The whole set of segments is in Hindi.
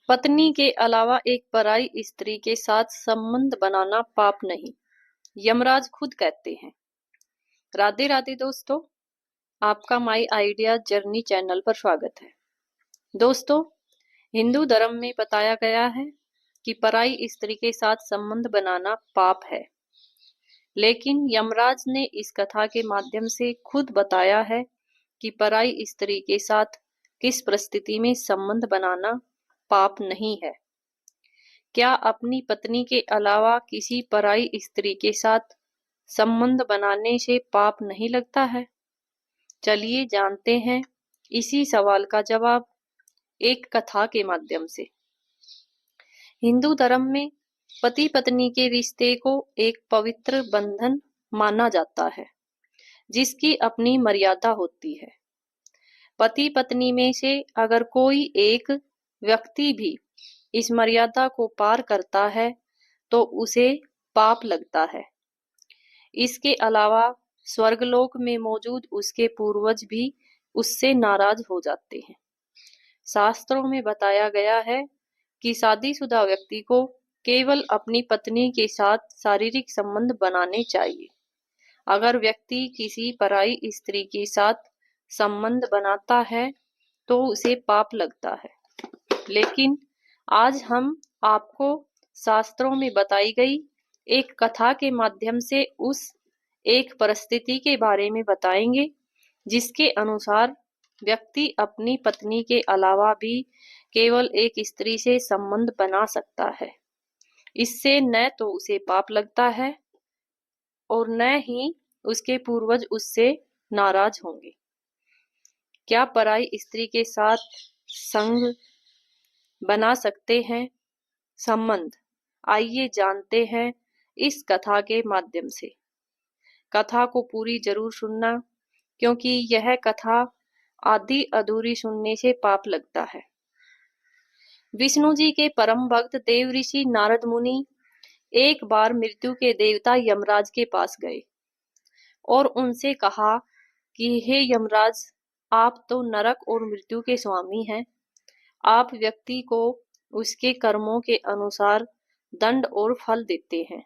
पत्नी के अलावा एक पराई स्त्री के साथ संबंध बनाना पाप नहीं, यमराज खुद कहते हैं। राधे राधे दोस्तों, आपका माई आइडिया जर्नी चैनल पर स्वागत है। दोस्तों, हिंदू धर्म में बताया गया है कि पराई स्त्री के साथ संबंध बनाना पाप है, लेकिन यमराज ने इस कथा के माध्यम से खुद बताया है कि पराई स्त्री के साथ किस परिस्थिति में संबंध बनाना पाप नहीं है। क्या अपनी पत्नी के अलावा किसी पराई स्त्री के साथ संबंध बनाने से पाप नहीं लगता है? चलिए जानते हैं इसी सवाल का जवाब एक कथा के माध्यम से। हिंदू धर्म में पति पत्नी के रिश्ते को एक पवित्र बंधन माना जाता है, जिसकी अपनी मर्यादा होती है। पति पत्नी में से अगर कोई एक व्यक्ति भी इस मर्यादा को पार करता है तो उसे पाप लगता है। इसके अलावा स्वर्गलोक में मौजूद उसके पूर्वज भी उससे नाराज हो जाते हैं। शास्त्रों में बताया गया है कि शादीशुदा व्यक्ति को केवल अपनी पत्नी के साथ शारीरिक संबंध बनाने चाहिए। अगर व्यक्ति किसी पराई स्त्री के साथ संबंध बनाता है तो उसे पाप लगता है। लेकिन आज हम आपको शास्त्रों में बताई गई एक कथा के माध्यम से उस एक परिस्थिति के बारे में बताएंगे जिसके अनुसार व्यक्ति अपनी पत्नी के अलावा भी केवल एक स्त्री से संबंध बना सकता है। इससे न तो उसे पाप लगता है और न ही उसके पूर्वज उससे नाराज होंगे। क्या पराई स्त्री के साथ संग बना सकते हैं संबंध? आइए जानते हैं इस कथा के माध्यम से। कथा को पूरी जरूर सुनना, क्योंकि यह कथा आधी अधूरी सुनने से पाप लगता है। विष्णु जी के परम भक्त देव ऋषि नारद मुनि एक बार मृत्यु के देवता यमराज के पास गए और उनसे कहा कि हे यमराज, आप तो नरक और मृत्यु के स्वामी हैं। आप व्यक्ति को उसके कर्मों के अनुसार दंड और फल देते हैं,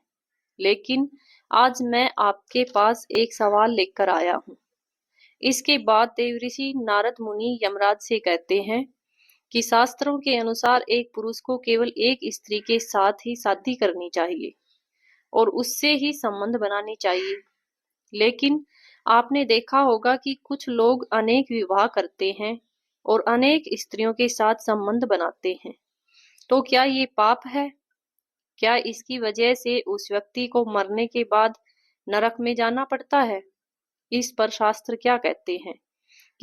लेकिन आज मैं आपके पास एक सवाल लेकर आया हूँ। इसके बाद देवऋषि नारद मुनि यमराज से कहते हैं कि शास्त्रों के अनुसार एक पुरुष को केवल एक स्त्री के साथ ही शादी करनी चाहिए और उससे ही संबंध बनाने चाहिए। लेकिन आपने देखा होगा कि कुछ लोग अनेक विवाह करते हैं और अनेक स्त्रियों के साथ संबंध बनाते हैं। तो क्या ये पाप है? क्या इसकी वजह से उस व्यक्ति को मरने के बाद नरक में जाना पड़ता है? इस पर शास्त्र क्या कहते हैं?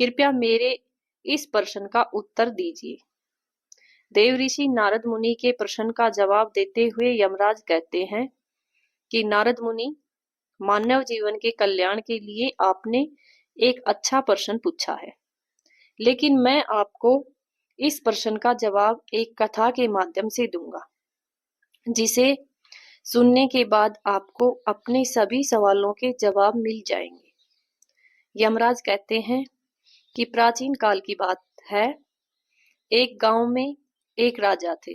कृपया मेरे इस प्रश्न का उत्तर दीजिए। देवऋषि नारद मुनि के प्रश्न का जवाब देते हुए यमराज कहते हैं कि नारद मुनि, मानव जीवन के कल्याण के लिए आपने एक अच्छा प्रश्न पूछा है, लेकिन मैं आपको इस प्रश्न का जवाब एक कथा के माध्यम से दूंगा, जिसे सुनने के बाद आपको अपने सभी सवालों के जवाब मिल जाएंगे। यमराज कहते हैं कि प्राचीन काल की बात है। एक गांव में एक राजा थे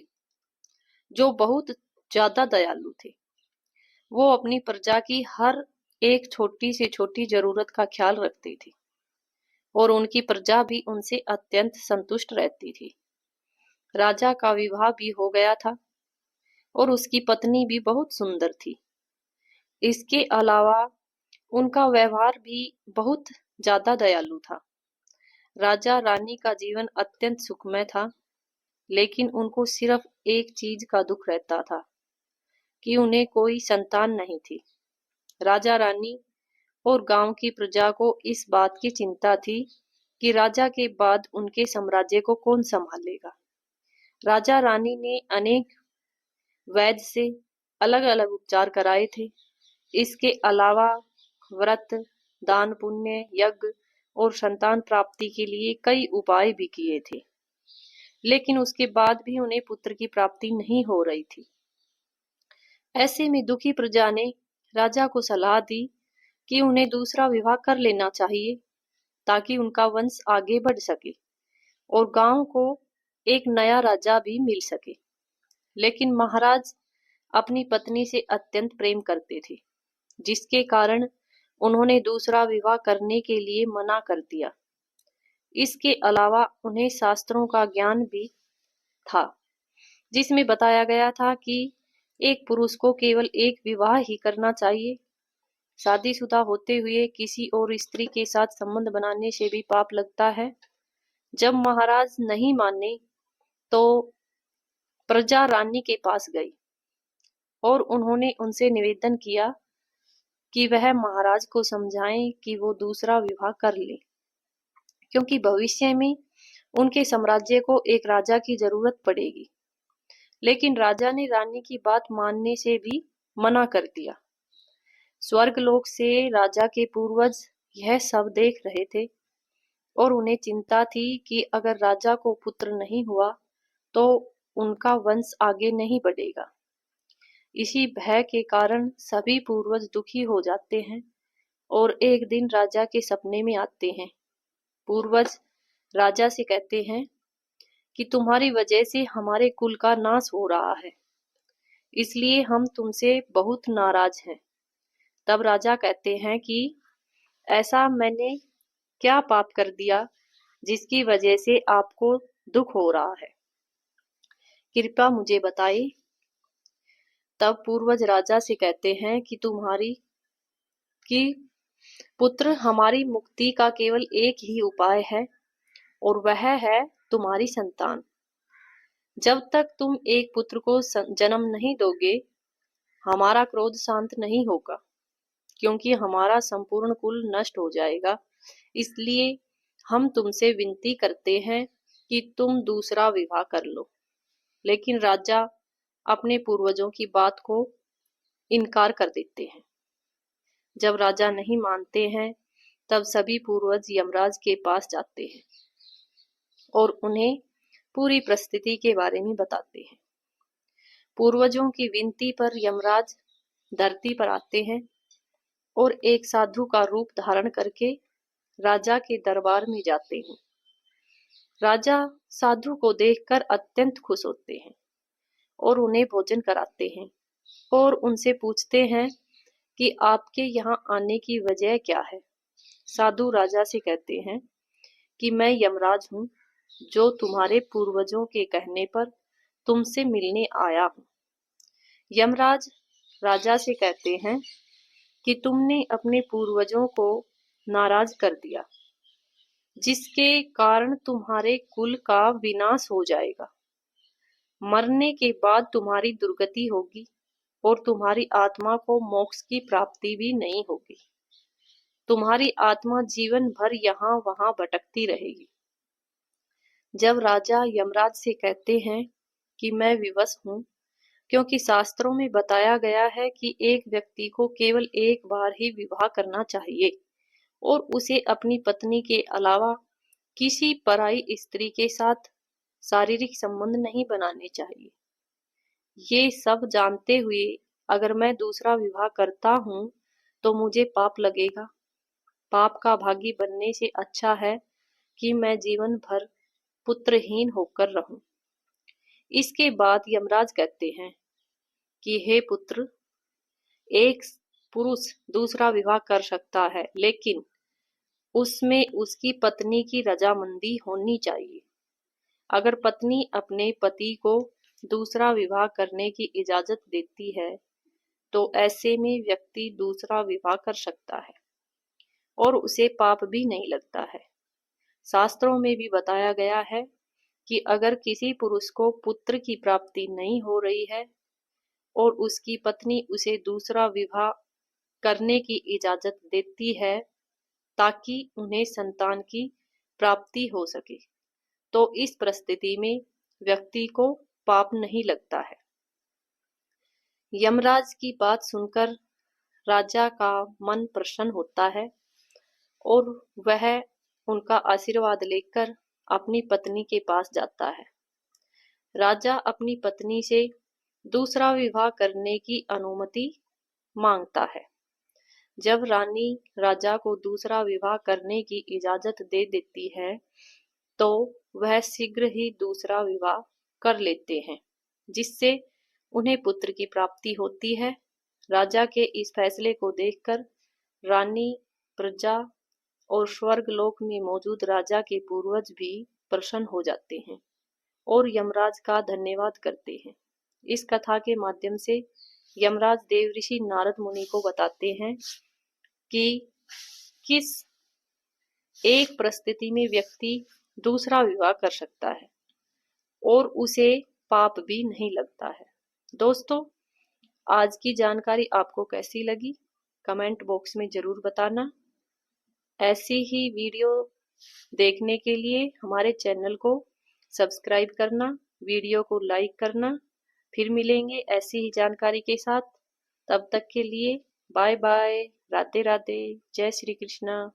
जो बहुत ज्यादा दयालु थे। वो अपनी प्रजा की हर एक छोटी से छोटी जरूरत का ख्याल रखते थे और उनकी प्रजा भी उनसे अत्यंत संतुष्ट रहती थी। राजा का विवाह भी हो गया था और उसकी पत्नी भी बहुत सुंदर थी। इसके अलावा उनका व्यवहार भी बहुत ज्यादा दयालु था। राजा रानी का जीवन अत्यंत सुखमय था, लेकिन उनको सिर्फ एक चीज का दुख रहता था कि उन्हें कोई संतान नहीं थी। राजा रानी और गांव की प्रजा को इस बात की चिंता थी कि राजा के बाद उनके साम्राज्य को कौन संभालेगा। राजा रानी ने अनेक वैद्य से अलग अलग उपचार कराए थे। इसके अलावा व्रत, दान पुण्य, यज्ञ और संतान प्राप्ति के लिए कई उपाय भी किए थे, लेकिन उसके बाद भी उन्हें पुत्र की प्राप्ति नहीं हो रही थी। ऐसे में दुखी प्रजा ने राजा को सलाह दी कि उन्हें दूसरा विवाह कर लेना चाहिए ताकि उनका वंश आगे बढ़ सके और गांव को एक नया राजा भी मिल सके। लेकिन महाराज अपनी पत्नी से अत्यंत प्रेम करते थे, जिसके कारण उन्होंने दूसरा विवाह करने के लिए मना कर दिया। इसके अलावा उन्हें शास्त्रों का ज्ञान भी था, जिसमें बताया गया था कि एक पुरुष को केवल एक विवाह ही करना चाहिए। शादीशुदा होते हुए किसी और स्त्री के साथ संबंध बनाने से भी पाप लगता है। जब महाराज नहीं माने तो प्रजा रानी के पास गई और उन्होंने उनसे निवेदन किया कि वह महाराज को समझाएं कि वो दूसरा विवाह कर ले, क्योंकि भविष्य में उनके साम्राज्य को एक राजा की जरूरत पड़ेगी। लेकिन राजा ने रानी की बात मानने से भी मना कर दिया। स्वर्गलोक से राजा के पूर्वज यह सब देख रहे थे और उन्हें चिंता थी कि अगर राजा को पुत्र नहीं हुआ तो उनका वंश आगे नहीं बढ़ेगा। इसी भय के कारण सभी पूर्वज दुखी हो जाते हैं और एक दिन राजा के सपने में आते हैं। पूर्वज राजा से कहते हैं कि तुम्हारी वजह से हमारे कुल का नाश हो रहा है, इसलिए हम तुमसे बहुत नाराज हैं। तब राजा कहते हैं कि ऐसा मैंने क्या पाप कर दिया जिसकी वजह से आपको दुख हो रहा है, कृपया मुझे बताइए। तब पूर्वज राजा से कहते हैं कि पुत्र, हमारी मुक्ति का केवल एक ही उपाय है और वह है तुम्हारी संतान। जब तक तुम एक पुत्र को जन्म नहीं दोगे, हमारा क्रोध शांत नहीं होगा, क्योंकि हमारा संपूर्ण कुल नष्ट हो जाएगा। इसलिए हम तुमसे विनती करते हैं कि तुम दूसरा विवाह कर लो। लेकिन राजा अपने पूर्वजों की बात को इनकार कर देते हैं। जब राजा नहीं मानते हैं, तब सभी पूर्वज यमराज के पास जाते हैं और उन्हें पूरी परिस्थिति के बारे में बताते हैं। पूर्वजों की विनती पर यमराज धरती पर आते हैं और एक साधु का रूप धारण करके राजा के दरबार में जाते हैं। राजा साधु को देखकर अत्यंत खुश होते हैं और उन्हें भोजन कराते हैं और उनसे पूछते हैं कि आपके यहाँ आने की वजह क्या है। साधु राजा से कहते हैं कि मैं यमराज हूँ, जो तुम्हारे पूर्वजों के कहने पर तुमसे मिलने आया हूँ। यमराज राजा से कहते हैं कि तुमने अपने पूर्वजों को नाराज कर दिया, जिसके कारण तुम्हारे कुल का विनाश हो जाएगा। मरने के बाद तुम्हारी दुर्गति होगी और तुम्हारी आत्मा को मोक्ष की प्राप्ति भी नहीं होगी। तुम्हारी आत्मा जीवन भर यहाँ वहां भटकती रहेगी। जब राजा यमराज से कहते हैं कि मैं विवश हूँ, क्योंकि शास्त्रों में बताया गया है कि एक व्यक्ति को केवल एक बार ही विवाह करना चाहिए और उसे अपनी पत्नी के अलावा किसी पराई स्त्री के साथ शारीरिक संबंध नहीं बनाने चाहिए। ये सब जानते हुए अगर मैं दूसरा विवाह करता हूँ तो मुझे पाप लगेगा। पाप का भागी बनने से अच्छा है कि मैं जीवन भर पुत्रहीन होकर रहूं। इसके बाद यमराज कहते हैं कि हे पुत्र, एक पुरुष दूसरा विवाह कर सकता है, लेकिन उसमें उसकी पत्नी की रजामंदी होनी चाहिए। अगर पत्नी अपने पति को दूसरा विवाह करने की इजाजत देती है, तो ऐसे में व्यक्ति दूसरा विवाह कर सकता है और उसे पाप भी नहीं लगता है। शास्त्रों में भी बताया गया है कि अगर किसी पुरुष को पुत्र की प्राप्ति नहीं हो रही है और उसकी पत्नी उसे दूसरा विवाह करने की इजाजत देती है ताकि उन्हें संतान की प्राप्ति हो सके, तो इस परिस्थिति में व्यक्ति को पाप नहीं लगता है। यमराज की बात सुनकर राजा का मन प्रसन्न होता है और वह उनका आशीर्वाद लेकर अपनी पत्नी के पास जाता है। राजा अपनी पत्नी से दूसरा विवाह करने की अनुमति मांगता है। जब रानी राजा को दूसरा विवाह करने की इजाजत दे देती है, तो वह शीघ्र ही दूसरा विवाह कर लेते हैं, जिससे उन्हें पुत्र की प्राप्ति होती है। राजा के इस फैसले को देखकर रानी, प्रजा और स्वर्गलोक में मौजूद राजा के पूर्वज भी प्रसन्न हो जाते हैं और यमराज का धन्यवाद करते हैं। इस कथा के माध्यम से यमराज देवऋषि नारद मुनि को बताते हैं कि किस एक परिस्थिति में व्यक्ति दूसरा विवाह कर सकता है और उसे पाप भी नहीं लगता है। दोस्तों, आज की जानकारी आपको कैसी लगी? कमेंट बॉक्स में जरूर बताना। ऐसी ही वीडियो देखने के लिए हमारे चैनल को सब्सक्राइब करना, वीडियो को लाइक करना। फिर मिलेंगे ऐसी ही जानकारी के साथ। तब तक के लिए बाय बाय, राधे राधे, जय श्री कृष्णा।